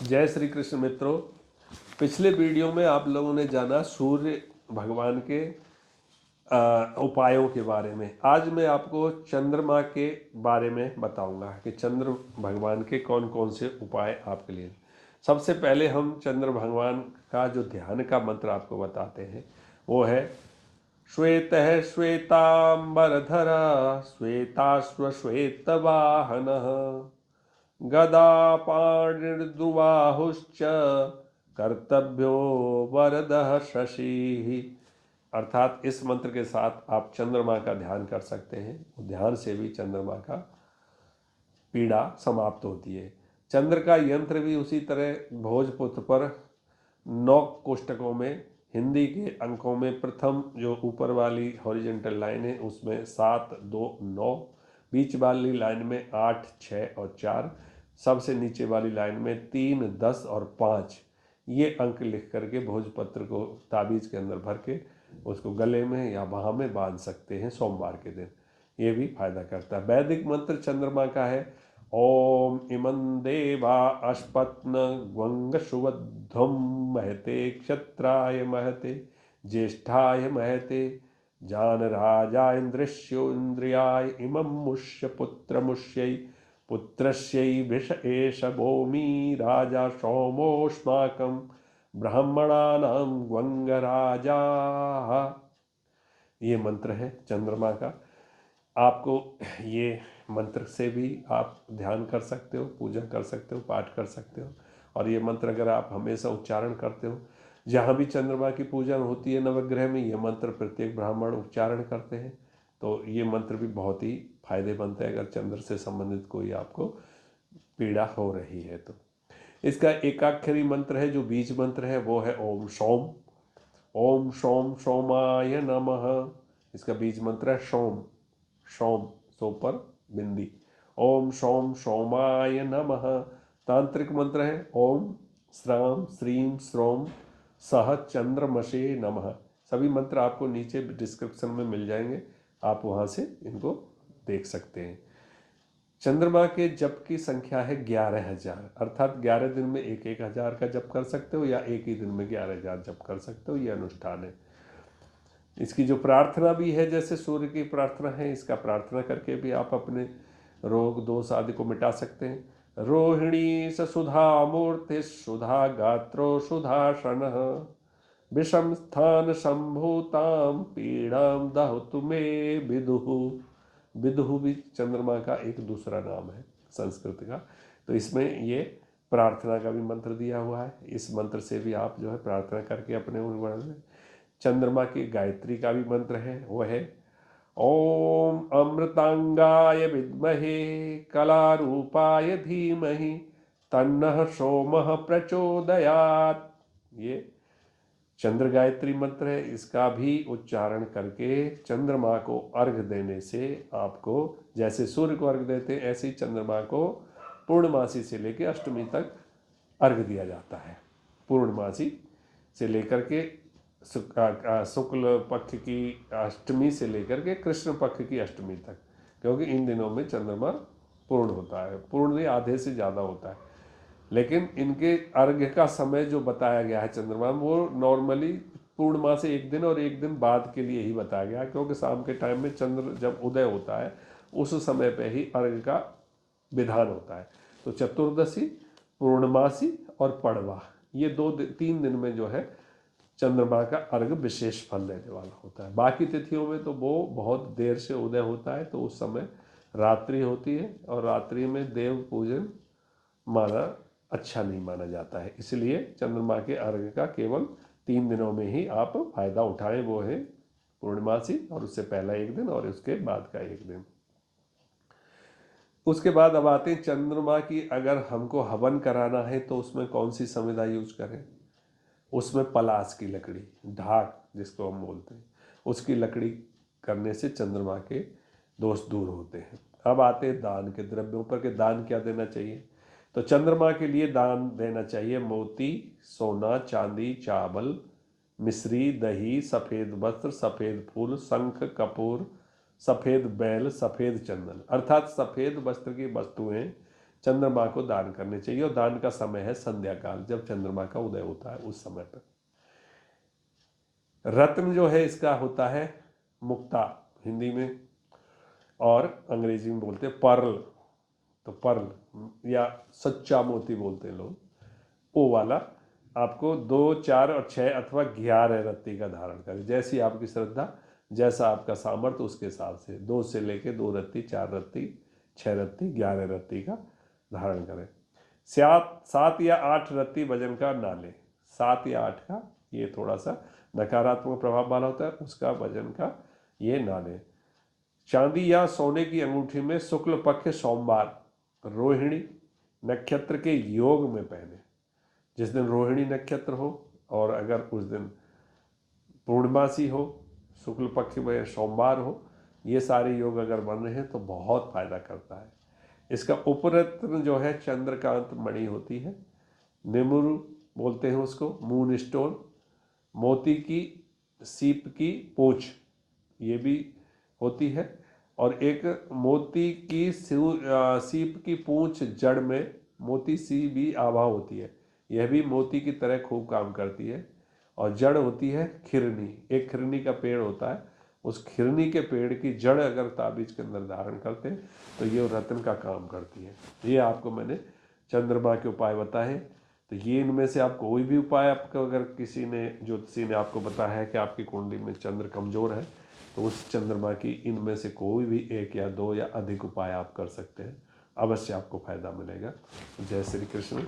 जय श्री कृष्ण मित्रों। पिछले वीडियो में आप लोगों ने जाना सूर्य भगवान के उपायों के बारे में। आज मैं आपको चंद्रमा के बारे में बताऊंगा कि चंद्र भगवान के कौन कौन से उपाय आपके लिए। सबसे पहले हम चंद्र भगवान का जो ध्यान का मंत्र आपको बताते हैं वो है श्वेतः श्वेतांबरधर श्वेताश्व श्वेतवाहनः गदा पाणिर्दुबाहुश्च कर्तव्यो वरदः शशि। अर्थात इस मंत्र के साथ आप चंद्रमा का ध्यान कर सकते हैं। ध्यान से भी चंद्रमा का पीड़ा समाप्त होती है। चंद्र का यंत्र भी उसी तरह भोजपुत्र पर 9 कोष्टकों में हिंदी के अंकों में प्रथम जो ऊपर वाली हॉरिजॉन्टल लाइन है उसमें 7, 2, 9, बीच वाली लाइन में 8, 6 और 4, सबसे नीचे वाली लाइन में 3, 10 और 5 ये अंक लिख करके भोजपत्र को ताबीज के अंदर भर के उसको गले में या बाह में बांध सकते हैं सोमवार के दिन। ये भी फायदा करता है। वैदिक मंत्र चंद्रमा का है ओम इमं देवा अश्पत्न ग्वंग सुवध्वम महते क्षत्राय महते ज्येष्ठाय महते जान राजा इंद्रस्यो इंद्रियाय इमं मुष्य पुत्र मुष्यै पुत्रस्यै विष एष भूमि राजा सोमोस्माकं ब्राह्मणानां ग्वंगराजा। ये मंत्र है चंद्रमा का। आपको ये मंत्र से भी आप ध्यान कर सकते हो, पूजा कर सकते हो, पाठ कर सकते हो। और ये मंत्र अगर आप हमेशा उच्चारण करते हो, जहाँ भी चंद्रमा की पूजा होती है नवग्रह में, ये मंत्र प्रत्येक ब्राह्मण उच्चारण करते हैं तो ये मंत्र भी बहुत ही फायदेमंद है अगर चंद्र से संबंधित कोई आपको पीड़ा हो रही है तो। इसका एकाक्षरी मंत्र है जो बीज मंत्र है वो है ओम सोम। ओम सोम सोमाय नमः। इसका बीज मंत्र है सोम। सोम सो पर बिंदी। ओम सोम सोमाय नमः। तांत्रिक मंत्र है ओम श्राम श्रीम श्रोम सह चंद्रमशे नमः। सभी मंत्र आपको नीचे डिस्क्रिप्शन में मिल जाएंगे, आप वहां से इनको देख सकते हैं। चंद्रमा के जप की संख्या है 11,000, अर्थात 11 दिन में 1,000 का जप कर सकते हो या एक ही दिन में 11,000 जप कर सकते हो। ये अनुष्ठान है। इसकी जो प्रार्थना भी है जैसे सूर्य की प्रार्थना है, इसका प्रार्थना करके भी आप अपने रोग दोष आदि को मिटा सकते हैं। रोहिणी सुधा मूर्ति सुधा गात्रो सुधासन विषम स्थान संभूताम पीड़ाम दहुतु मे विदुहु। विदुहु भी चंद्रमा का एक दूसरा नाम है संस्कृत का। तो इसमें ये प्रार्थना का भी मंत्र दिया हुआ है। इस मंत्र से भी आप जो है प्रार्थना करके अपने में। चंद्रमा की गायत्री का भी मंत्र है वो है ओम अमृतांगाय विद्महे कलारूपाय धीमहि तन्नः सोमः प्रचोदयात्। ये चंद्र गायत्री मंत्र है। इसका भी उच्चारण करके चंद्रमा को अर्घ देने से आपको, जैसे सूर्य को अर्घ देते हैं ऐसे ही चंद्रमा को पूर्णमासी से लेकर अष्टमी तक अर्घ दिया जाता है। पूर्णमासी से लेकर के शुक्ल पक्ष की अष्टमी से लेकर के कृष्ण पक्ष की अष्टमी तक, क्योंकि इन दिनों में चंद्रमा पूर्ण होता है। पूर्ण नहीं, आधे से ज़्यादा होता है। लेकिन इनके अर्घ्य का समय जो बताया गया है चंद्रमा में वो नॉर्मली पूर्णिमा से एक दिन और एक दिन बाद के लिए ही बताया गया है, क्योंकि शाम के टाइम में चंद्र जब उदय होता है उस समय पे ही अर्घ्य का विधान होता है। तो चतुर्दशी, पूर्णमासी और पड़वा, ये 3 दिन में जो है चंद्रमा का अर्घ विशेष फल देने वाला होता है। बाकी तिथियों में तो वो बहुत देर से उदय होता है तो उस समय रात्रि होती है और रात्रि में देव पूजन माना अच्छा नहीं माना जाता है। इसलिए चंद्रमा के अर्घ का केवल 3 दिनों में ही आप फायदा उठाएं, वो है पूर्णमासी और उससे पहला एक दिन और उसके बाद का एक दिन। उसके बाद अब आते हैं चंद्रमा की अगर हमको हवन कराना है तो उसमें कौन सी संविधा यूज करें। उसमें पलाश की लकड़ी, ढाक जिसको हम बोलते हैं, उसकी लकड़ी करने से चंद्रमा के दोष दूर होते हैं। अब आते हैं दान के द्रव्यों पर के दान क्या देना चाहिए। तो चंद्रमा के लिए दान देना चाहिए मोती, सोना, चांदी, चावल, मिश्री, दही, सफ़ेद वस्त्र, सफ़ेद फूल, शंख, कपूर, सफ़ेद बैल, सफ़ेद चंदन। अर्थात सफ़ेद वस्त्र की वस्तुएं चंद्रमा को दान करने चाहिए। और दान का समय है संध्या काल, जब चंद्रमा का उदय होता है उस समय पर। रत्न जो है इसका होता है मुक्ता हिंदी में, और अंग्रेजी में बोलते हैं पर्ल। तो पर्ल या सच्चा मोती बोलते हैं लोग, वो वाला आपको 2, 4 और 6 अथवा 11 रत्ती का धारण करें, जैसी आपकी श्रद्धा, जैसा आपका सामर्थ्य, उसके हिसाब से 2 से लेके 2 रत्ती, 4 रत्ती, 6 रत्ती, 11 रत्ती का धारण करें। 7 या 8 रत्ती वजन का ना लें। 7 या 8 का ये थोड़ा सा नकारात्मक प्रभाव वाला होता है, उसका वजन का ये ना लें। चांदी या सोने की अंगूठी में शुक्ल पक्ष सोमवार रोहिणी नक्षत्र के योग में पहने। जिस दिन रोहिणी नक्षत्र हो और अगर उस दिन पूर्णमासी हो, शुक्ल पक्ष में सोमवार हो, ये सारे योग अगर बन रहे हैं तो बहुत फायदा करता है। इसका उपरत्न जो है चंद्रकांत मणि होती है, निमुरु बोलते हैं उसको, मून स्टोन, मोती की सीप की पूंछ ये भी होती है, और एक मोती की सीप की पूंछ जड़ में मोती सी भी आभा होती है, यह भी मोती की तरह खूब काम करती है। और जड़ होती है खिरनी, एक खिरनी का पेड़ होता है, उस खिरनी के पेड़ की जड़ अगर ताबीज के अंदर धारण करते हैं तो ये रत्न का काम करती है। ये आपको मैंने चंद्रमा के उपाय बताए। तो ये इनमें से आप कोई भी उपाय, आपको अगर किसी ने ज्योतिषी ने आपको बताया है कि आपकी कुंडली में चंद्र कमजोर है, तो उस चंद्रमा की इनमें से कोई भी 1 या 2 या अधिक उपाय आप कर सकते हैं, अवश्य आपको फायदा मिलेगा। जय श्री कृष्ण।